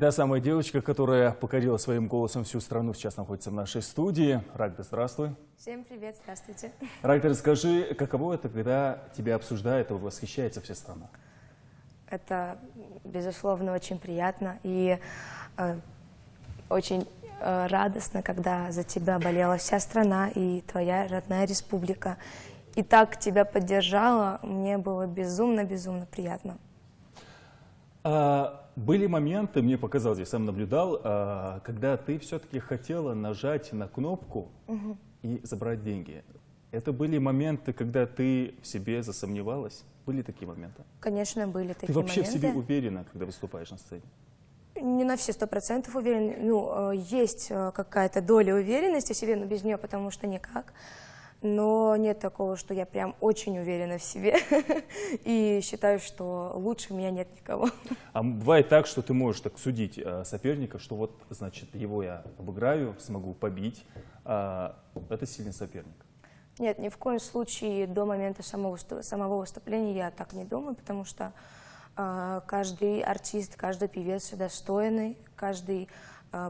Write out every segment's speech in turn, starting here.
Та самая девочка, которая покорила своим голосом всю страну, сейчас находится в нашей студии. Рагда, здравствуй. Всем привет, здравствуйте. Рагда, расскажи, каково это, когда тебя обсуждают и восхищается вся страна? Это, безусловно, очень приятно и очень радостно, когда за тебя болела вся страна и твоя родная республика. И так тебя поддержала, мне было безумно приятно. Были моменты, мне показалось, я сам наблюдал, когда ты все-таки хотела нажать на кнопку и забрать деньги. Это были моменты, когда ты в себе засомневалась? Были такие моменты? Конечно, были такие моменты. Ты вообще в себе уверена, когда выступаешь на сцене? Не на все 100% уверена. Ну, есть какая-то доля уверенности в себе, но без нее потому что никак. Но нет такого, что я прям очень уверена в себе и считаю, что лучше меня нет никого. А бывает так, что ты можешь так судить соперника, что вот, значит, его я обыграю, смогу побить, это сильный соперник? Нет, ни в коем случае до момента самого выступления я так не думаю, потому что каждый артист, каждый певец достойный, каждый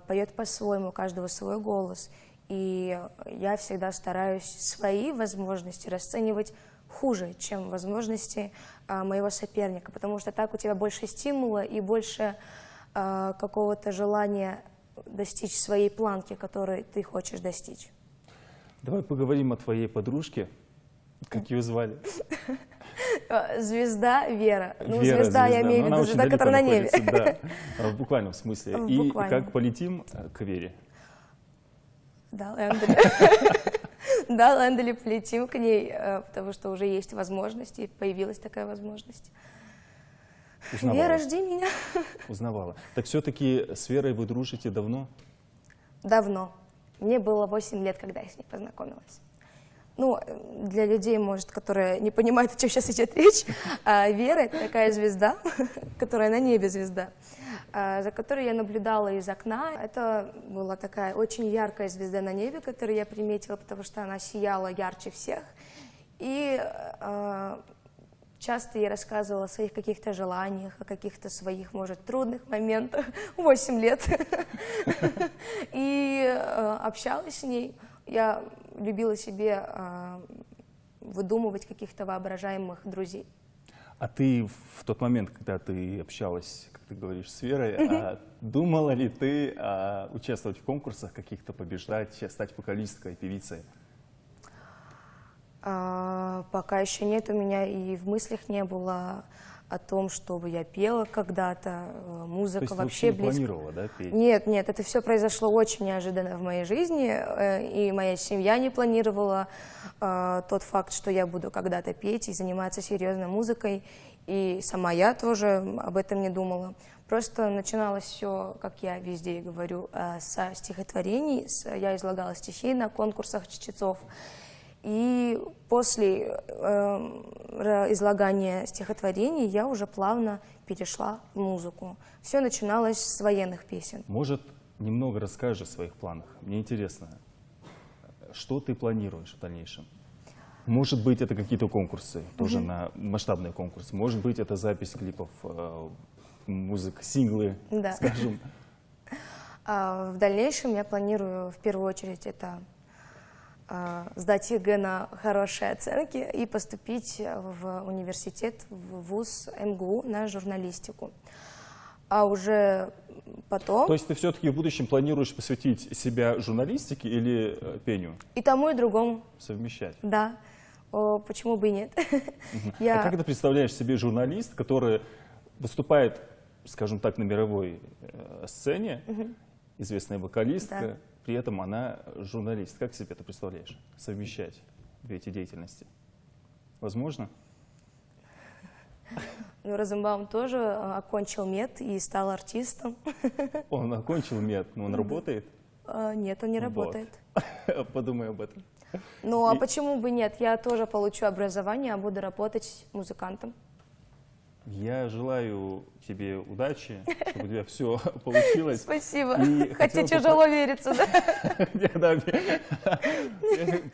поет по-своему, у каждого свой голос. И я всегда стараюсь свои возможности расценивать хуже, чем возможности моего соперника, потому что так у тебя больше стимула и больше какого-то желания достичь своей планки, которой ты хочешь достичь. Давай поговорим о твоей подружке. Как ее звали? Звезда Вера. Ну, Вера, звезда, я имею в виду, звезда, которая на небе. Да, в буквальном смысле. И как полетим к Вере? Да, Лэндали. Да, Лэндали, полетим к ней, потому что уже есть возможность, и появилась такая возможность. Узнавала. Вера, жди меня. Узнавала. Так все-таки с Верой вы дружите давно? Давно. Мне было 8 лет, когда я с ней познакомилась. Ну, для людей, может, которые не понимают, о чем сейчас идет речь, Вера — это такая звезда, которая на небе звезда, за которой я наблюдала из окна. Это была такая очень яркая звезда на небе, которую я приметила, потому что она сияла ярче всех. И часто я рассказывала о своих каких-то желаниях, о каких-то своих, может, трудных моментах. 8 лет. И общалась с ней. Я любила себе выдумывать каких-то воображаемых друзей. А ты в тот момент, когда ты общалась, как ты говоришь, с Верой, думала ли ты участвовать в конкурсах каких-то, побеждать, стать вокалисткой, певицей? Пока еще нет, у меня и в мыслях не было о том, чтобы я пела когда-то, музыка. То есть вообще близко. Не планировала, да, петь? Нет, это все произошло очень неожиданно в моей жизни, и моя семья не планировала тот факт, что я буду когда-то петь и заниматься серьезной музыкой, и сама я тоже об этом не думала. Просто начиналось все, как я везде говорю, со стихотворений, я излагала стихи на конкурсах чтецов. И после излагания стихотворений я уже плавно перешла в музыку. Все начиналось с военных песен. Может, немного расскажешь о своих планах? Мне интересно, что ты планируешь в дальнейшем? Может быть, это какие-то конкурсы, тоже на масштабные конкурсы. Может быть, это запись клипов, музыка, синглы, да, скажем. В дальнейшем я планирую в первую очередь это сдать ЕГЭ на хорошие оценки и поступить в университет, в вуз МГУ на журналистику. А уже потом... То есть ты все-таки в будущем планируешь посвятить себя журналистике или пению? И тому, и другому. Совмещать? Да. Почему бы и нет? А как ты представляешь себе журналист, который выступает, скажем так, на мировой сцене, известная вокалистка, да, при этом она журналист? Как себе это представляешь? Совмещать две эти деятельности? Возможно? Ну, Розенбаум тоже окончил мед и стал артистом. Он окончил мед, но он работает? Нет, он не работает. Подумай об этом. Ну, а почему бы нет? Я тоже получу образование, а буду работать музыкантом. Я желаю тебе удачи, чтобы у тебя все получилось. Спасибо. Хотя тяжело верится, да?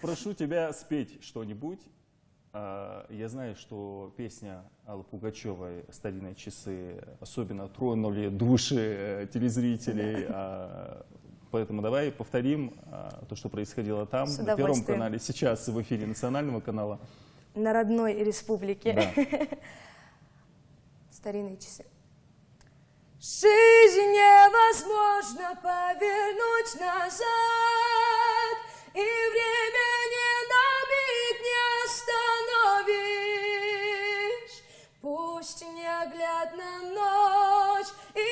Прошу тебя спеть что-нибудь Я знаю, что песня Аллы Пугачевой «Старинные часы» особенно тронули души телезрителей. Поэтому давай повторим то, что происходило там, на Первом канале, сейчас в эфире национального канала. На родной республике. Да. Старинные часы. Жизнь невозможно повернуть назад, и время ни на миг не остановишь. Пусть неоглядна ночь и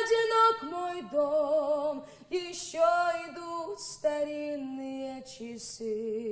одинок мой дом, еще идут старинные часы.